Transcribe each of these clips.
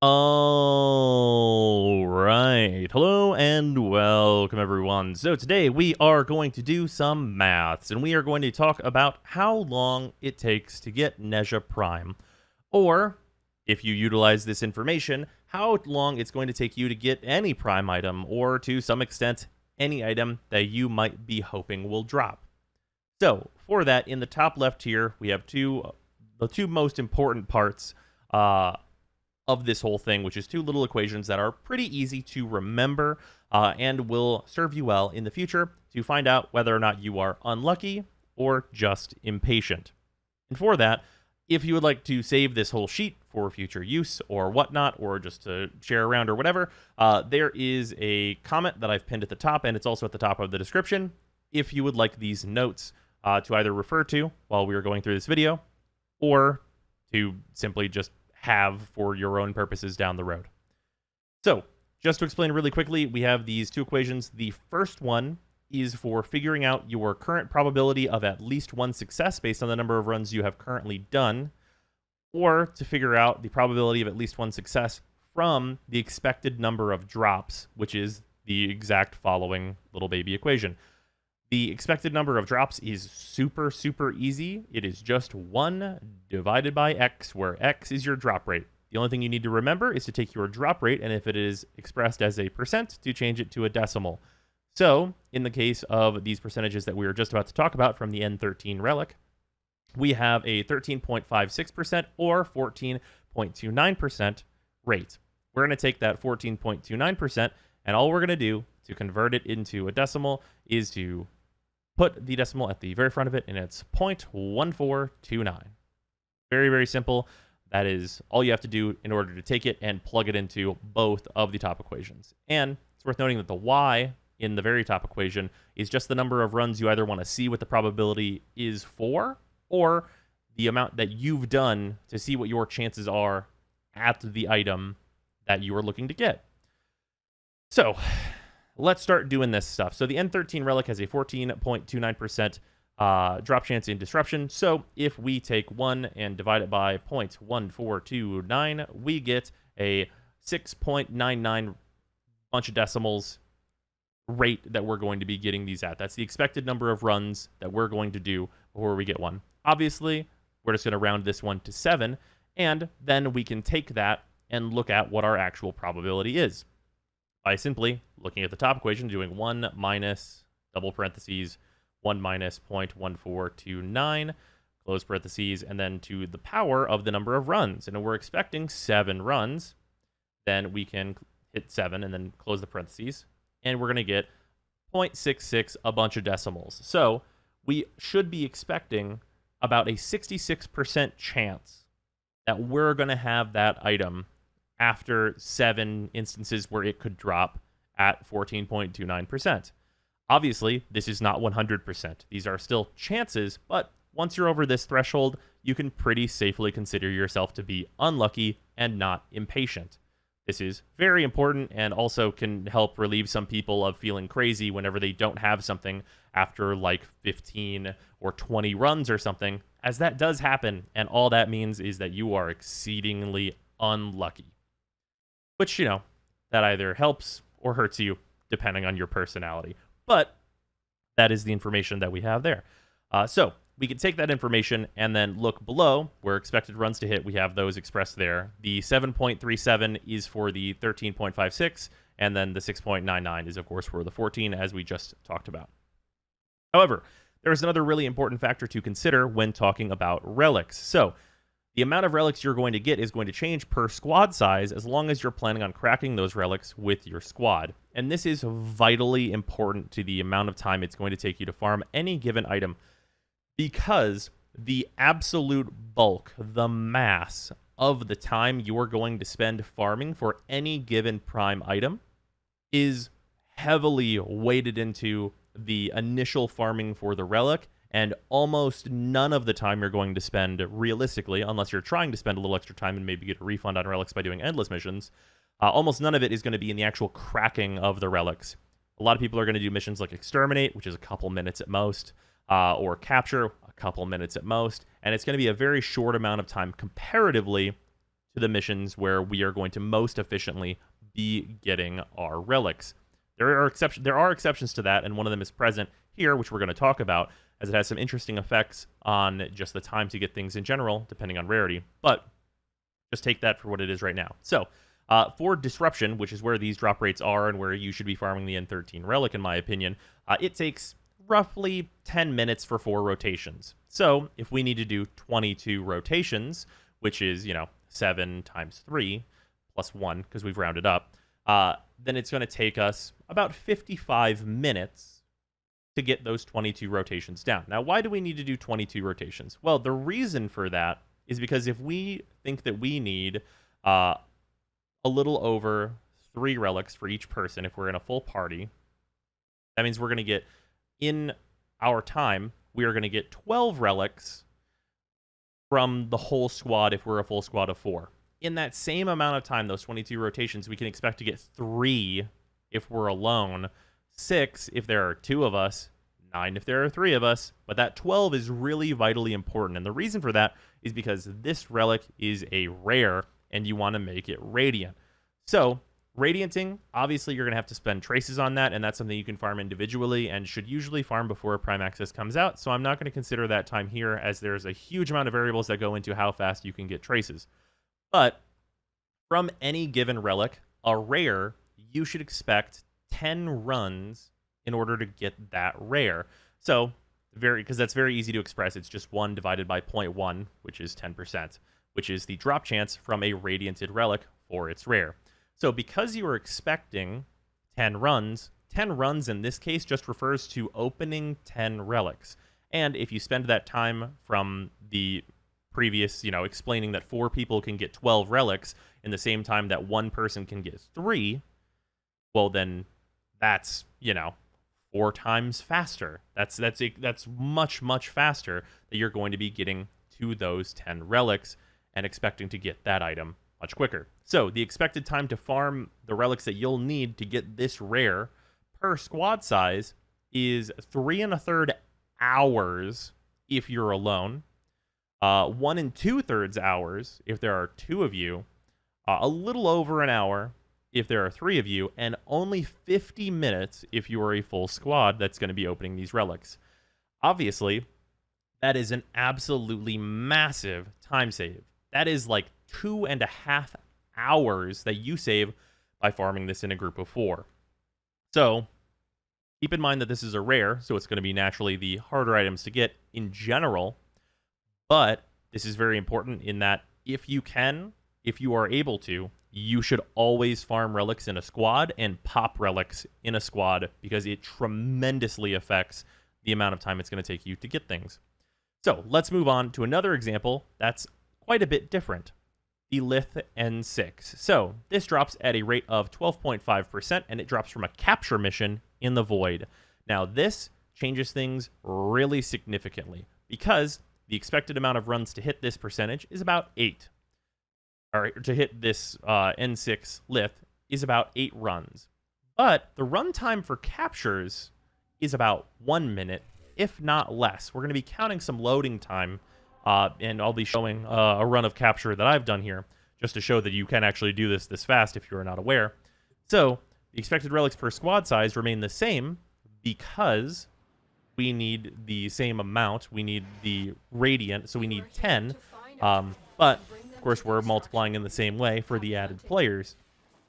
All right. Hello and welcome, everyone. So today we are going to do some maths, and we are going to talk about how long it takes to get Nezha Prime. Or, if you utilize this information, how long it's going to take you to get any Prime item, or to some extent, any item that you might be hoping will drop. So, for that, in the top left here, we have the two most important parts of this whole thing, which is two little equations that are pretty easy to remember and will serve you well in the future to find out whether or not you are unlucky or just impatient. And for that, if you would like to save this whole sheet for future use or whatnot, or just to share around or whatever, there is a comment that I've pinned at the top, and it's also at the top of the description if you would like these notes to either refer to while we are going through this video or to simply just have for your own purposes down the road. So, just to explain really quickly, we have these two equations. The first one is for figuring out your current probability of at least one success based on the number of runs you have currently done, or to figure out the probability of at least one success from the expected number of drops, which is the exact following little baby equation. The expected number of drops is super, super easy. It is just 1 divided by x, where x is your drop rate. The only thing you need to remember is to take your drop rate, and if it is expressed as a percent, to change it to a decimal. So, in the case of these percentages that we were just about to talk about from the N13 Relic, we have a 13.56% or 14.29% rate. We're going to take that 14.29%, and all we're going to do to convert it into a decimal is to put the decimal at the very front of it, and it's 0.1429. Very, very simple. That is all you have to do in order to take it and plug it into both of the top equations. And it's worth noting that the y in the very top equation is just the number of runs you either want to see what the probability is for, or the amount that you've done to see what your chances are at the item that you are looking to get. So, let's start doing this stuff. So the N13 Relic has a 14.29% drop chance in disruption. So if we take 1 and divide it by 0.1429, we get a 6.99 bunch of decimals rate that we're going to be getting these at. That's the expected number of runs that we're going to do before we get one. Obviously, we're just going to round this one to 7, and then we can take that and look at what our actual probability is by simply looking at the top equation, doing 1 minus, double parentheses, 1 minus 0.1429, close parentheses, and then to the power of the number of runs. And we're expecting 7 runs. Then we can hit 7 and then close the parentheses. And we're going to get 0.66, a bunch of decimals. So we should be expecting about a 66% chance that we're going to have that item after 7 instances where it could drop at 14.29%. Obviously, this is not 100%. These are still chances, but once you're over this threshold, you can pretty safely consider yourself to be unlucky and not impatient. This is very important and also can help relieve some people of feeling crazy whenever they don't have something after like 15 or 20 runs or something, as that does happen, and all that means is that you are exceedingly unlucky. Which, you know, that either helps or hurts you, depending on your personality. But that is the information that we have there. So we can take that information and then look below where expected runs to hit. We have those expressed there. The 7.37 is for the 13.56, and then the 6.99 is, of course, for the 14, as we just talked about. However, there is another really important factor to consider when talking about relics. So the amount of relics you're going to get is going to change per squad size as long as you're planning on cracking those relics with your squad. And this is vitally important to the amount of time it's going to take you to farm any given item, because the absolute bulk, the mass of the time you're going to spend farming for any given prime item is heavily weighted into the initial farming for the relic, and almost none of the time you're going to spend, realistically, unless you're trying to spend a little extra time and maybe get a refund on relics by doing endless missions, almost none of it is going to be in the actual cracking of the relics. A lot of people are going to do missions like Exterminate, which is a couple minutes at most, or Capture, a couple minutes at most, and it's going to be a very short amount of time comparatively to the missions where we are going to most efficiently be getting our relics. There are exceptions to that, and one of them is present here, which we're going to talk about, as it has some interesting effects on just the time to get things in general, depending on rarity. But just take that for what it is right now. So, for Disruption, which is where these drop rates are and where you should be farming the N13 Relic, in my opinion, it takes roughly 10 minutes for 4 rotations. So, if we need to do 22 rotations, which is, 7 times 3 plus 1, because we've rounded up, then it's going to take us about 55 minutes to get those 22 rotations down. Now, why do we need to do 22 rotations? Well, the reason for that is because if we think that we need a little over 3 relics for each person, if we're in a full party, that means we're going to get, in our time, we are going to get 12 relics from the whole squad if we're a full squad of 4. In that same amount of time, those 22 rotations, we can expect to get 3 if we're alone, 6 if there are 2 of us, 9 if there are 3 of us, but that 12 is really vitally important. And the reason for that is because this relic is a rare, and you want to make it radiant. So, radianting, obviously you're going to have to spend traces on that, and that's something you can farm individually and should usually farm before Prime Access comes out, so I'm not going to consider that time here, as there's a huge amount of variables that go into how fast you can get traces. But from any given relic, a rare, you should expect 10 runs in order to get that rare. So, because that's very easy to express, it's just 1 divided by 0.1, which is 10%, which is the drop chance from a radianted relic for its rare. So because you are expecting 10 runs in this case just refers to opening 10 relics. And if you spend that time from the previous, explaining that 4 people can get 12 relics in the same time that 1 person can get 3, well then that's, 4 times faster. That's much, much faster that you're going to be getting to those 10 relics and expecting to get that item much quicker. So the expected time to farm the relics that you'll need to get this rare per squad size is 3 1/3 hours if you're alone, 1 2/3 hours if there are 2 of you, a little over an hour if there are 3 of you, and only 50 minutes if you are a full squad that's going to be opening these relics. Obviously, that is an absolutely massive time save. That is like 2.5 hours that you save by farming this in a group of 4. So, keep in mind that this is a rare, so it's going to be naturally the harder items to get in general, but this is very important in that if you are able to, you should always farm relics in a squad and pop relics in a squad because it tremendously affects the amount of time it's going to take you to get things. So, let's move on to another example that's quite a bit different. The Lith N6. So, this drops at a rate of 12.5%, and it drops from a capture mission in the Void. Now, this changes things really significantly, because the expected amount of runs to hit this percentage is about 8. Or to hit this N6 Lith is about 8 runs. But the runtime for captures is about 1 minute, if not less. We're going to be counting some loading time, and I'll be showing a run of capture that I've done here, just to show that you can actually do this fast if you're not aware. So, the expected relics per squad size remain the same because we need the same amount. We need the radiant, so we need 10. But, of course, we're multiplying in the same way for the added players.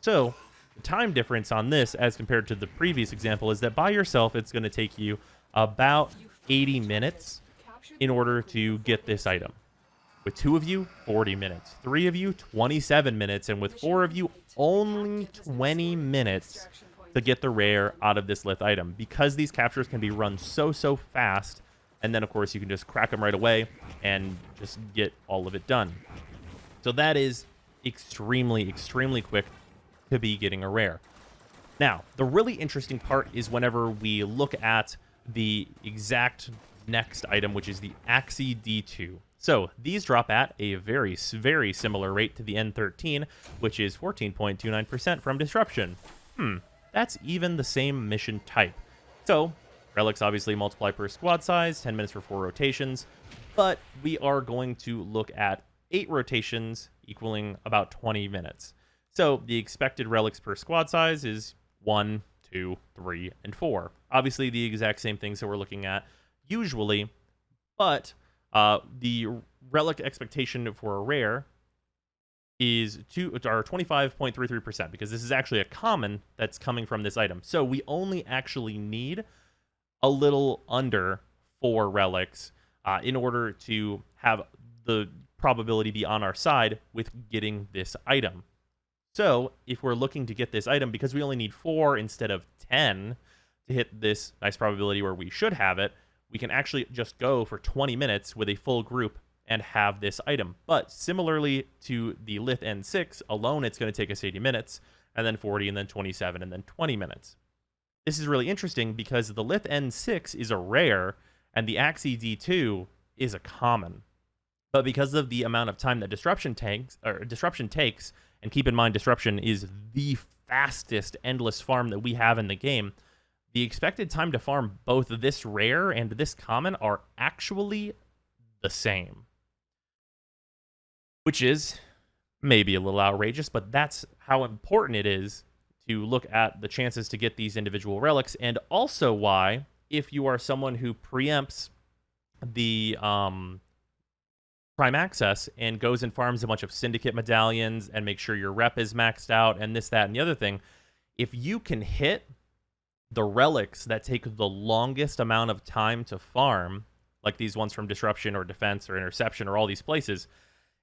So, the time difference on this, as compared to the previous example, is that by yourself, it's going to take you about 80 minutes in order to get this item. With 2 of you, 40 minutes. 3 of you, 27 minutes. And with 4 of you, only 20 minutes to get the rare out of this Lith item. Because these captures can be run so fast, and then, of course, you can just crack them right away and just get all of it done. So that is extremely, extremely quick to be getting a rare. Now, the really interesting part is whenever we look at the exact next item, which is the Axi D2. So these drop at a very, very similar rate to the N13, which is 14.29% from Disruption. That's even the same mission type. So relics obviously multiply per squad size, 10 minutes for 4 rotations, but we are going to look at 8 rotations equaling about 20 minutes. So the expected relics per squad size is 1, 2, 3, and 4. Obviously, the exact same things that we're looking at usually, but the relic expectation for a rare is 25.33%, because this is actually a common that's coming from this item. So we only actually need a little under 4 relics in order to have the probability be on our side with getting this item. So if we're looking to get this item, because we only need 4 instead of 10 to hit this nice probability where we should have it, we can actually just go for 20 minutes with a full group and have this item. But similarly to the Lith N6 alone, it's going to take us 80 minutes, and then 40, and then 27, and then 20 minutes. This is really interesting because the Lith N6 is a rare, and the Axi D2 is a common. But because of the amount of time that disruption takes, and keep in mind disruption is the fastest endless farm that we have in the game, the expected time to farm both this rare and this common are actually the same. Which is maybe a little outrageous, but that's how important it is to look at the chances to get these individual relics, and also why, if you are someone who preempts the Prime Access and goes and farms a bunch of Syndicate medallions and make sure your rep is maxed out and this, that, and the other thing, if you can hit the relics that take the longest amount of time to farm, like these ones from Disruption or Defense or Interception or all these places,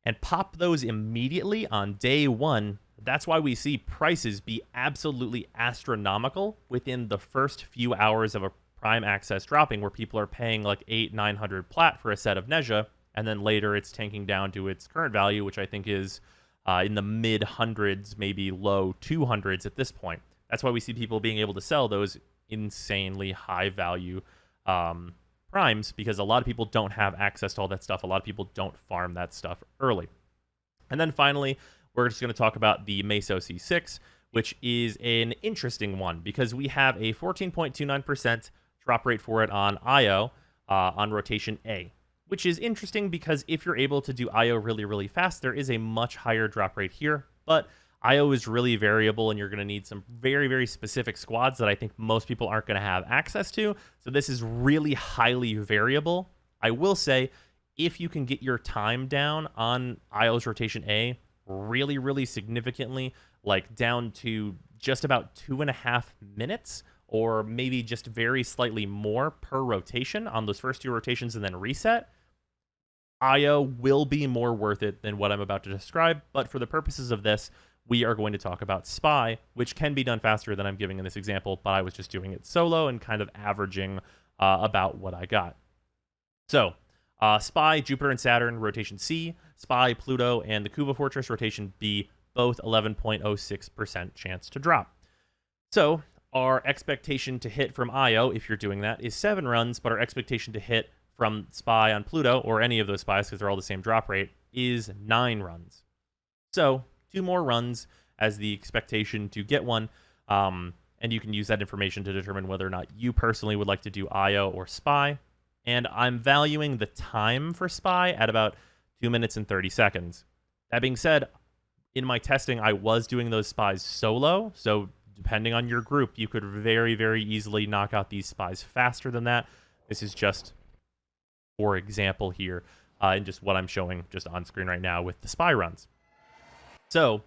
and pop those immediately on day 1, that's why we see prices be absolutely astronomical within the first few hours of a Prime Access dropping, where people are paying like 800-900 plat for a set of Nezha, and then later it's tanking down to its current value, which I think is in the mid-hundreds, maybe low 200s at this point. That's why we see people being able to sell those insanely high-value primes, because a lot of people don't have access to all that stuff. A lot of people don't farm that stuff early. And then finally, we're just going to talk about the Meso C6, which is an interesting one, because we have a 14.29% drop rate for it on IO on rotation A, which is interesting because if you're able to do IO really, really fast, there is a much higher drop rate here, but IO is really variable, and you're going to need some very, very specific squads that I think most people aren't going to have access to. So this is really highly variable. I will say, if you can get your time down on IO's rotation A really, really significantly, like down to just about 2.5 minutes, or maybe just very slightly more per rotation on those first 2 rotations and then reset, IO will be more worth it than what I'm about to describe. But for the purposes of this, we are going to talk about Spy, which can be done faster than I'm giving in this example, but I was just doing it solo and kind of averaging about what I got. So, Spy, Jupiter and Saturn, rotation C, Spy, Pluto, and the Kuva Fortress, rotation B, both 11.06% chance to drop. So, our expectation to hit from IO, if you're doing that, is 7 runs, but our expectation to hit from Spy on Pluto, or any of those Spies, because they're all the same drop rate, is 9 runs. So, 2 more runs as the expectation to get one, and you can use that information to determine whether or not you personally would like to do IO or Spy. And I'm valuing the time for Spy at about 2 minutes and 30 seconds. That being said, in my testing, I was doing those Spies solo, so depending on your group, you could very, very easily knock out these Spies faster than that. This is just, for example here, and just what I'm showing just on screen right now with the Spy runs. So,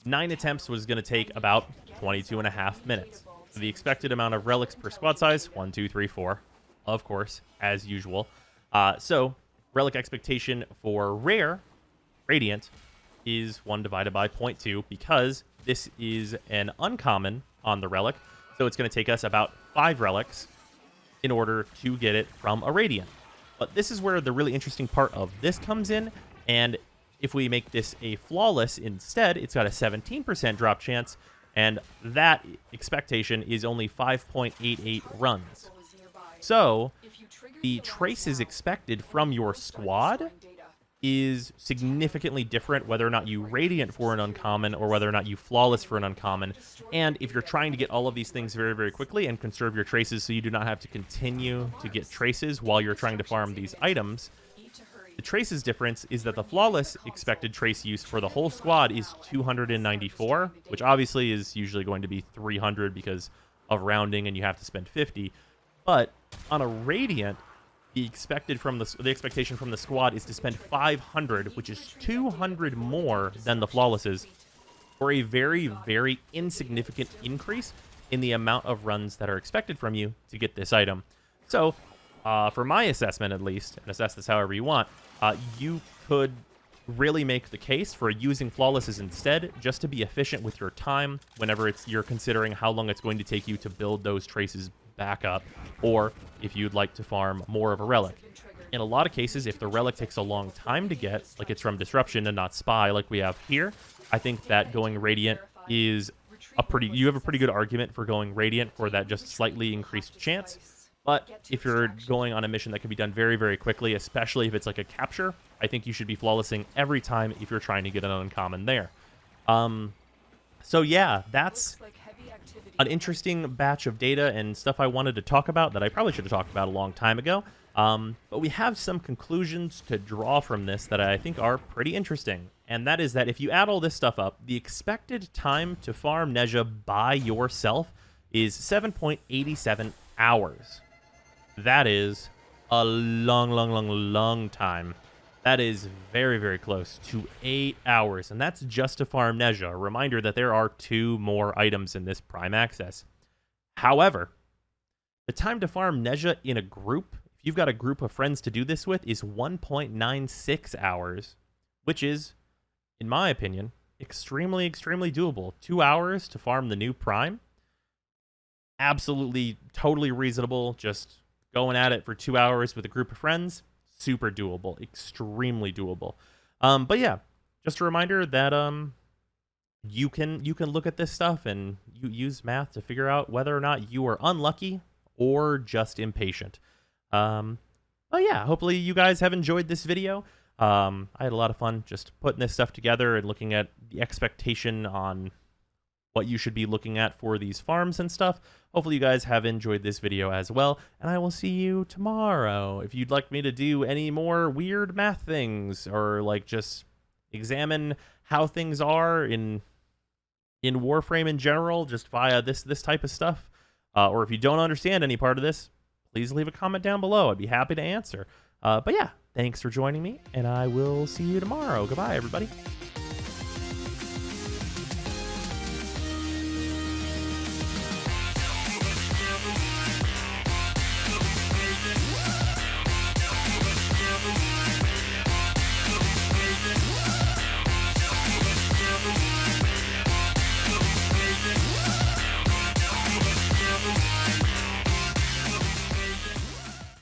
9 attempts was going to take about 22.5 minutes. So the expected amount of relics per squad size, 1, 2, 3, 4, of course, as usual. So, relic expectation for rare, Radiant, is 1 divided by 0.2, because this is an uncommon on the relic. So it's going to take us about 5 relics in order to get it from a Radiant. But this is where the really interesting part of this comes in, and if we make this a flawless instead, it's got a 17% drop chance, and that expectation is only 5.88 runs. So, the traces expected from your squad is significantly different whether or not you Radiant for an uncommon or whether or not you Flawless for an uncommon. And if you're trying to get all of these things very, very quickly and conserve your traces so you do not have to continue to get traces while you're trying to farm these items, The traces difference is that the flawless expected trace use for the whole squad is 294, which obviously is usually going to be 300 because of rounding and you have to spend 50. But on a Radiant, the expectation from the squad is to spend 500, which is 200 more than the flawlesses, for a very, very insignificant increase in the amount of runs that are expected from you to get this item. So, for my assessment at least, and assess this however you want, you could really make the case for using flawlesses instead, just to be efficient with your time whenever you're considering how long it's going to take you to build those traces back up, or if you'd like to farm more of a relic. In a lot of cases, if the relic takes a long time to get, like it's from disruption and not spy like we have here, I think that going Radiant is you have a pretty good argument for going Radiant for that just slightly increased chance. But if you're going on a mission that can be done very, very quickly, especially if it's like a capture, I think you should be flawlessing every time if you're trying to get an uncommon there. So yeah, that's an interesting batch of data and stuff I wanted to talk about that I probably should have talked about a long time ago. But we have some conclusions to draw from this that I think are pretty interesting. And that is that if you add all this stuff up, the expected time to farm Nezha by yourself is 7.87 hours. That is a long time. That is very, very close to 8 hours, and that's just to farm Nezha. A reminder that there are 2 more items in this Prime Access. However, the time to farm Nezha in a group, if you've got a group of friends to do this with, is 1.96 hours, which is, in my opinion, extremely doable. 2 hours to farm the new Prime? Absolutely, totally reasonable. Just going at it for 2 hours with a group of friends, super doable, extremely doable. But yeah, just a reminder that you can look at this stuff and you use math to figure out whether or not you are unlucky or just impatient. But yeah, hopefully you guys have enjoyed this video. I had a lot of fun just putting this stuff together and looking at the expectation on what you should be looking at for these farms and stuff. Hopefully you guys have enjoyed this video as well, and I will see you tomorrow. If you'd like me to do any more weird math things, or like just examine how things are in Warframe in general, just via this type of stuff, or if you don't understand any part of this, please leave a comment down below. I'd be happy to answer. But yeah, thanks for joining me, and I will see you tomorrow. Goodbye, everybody.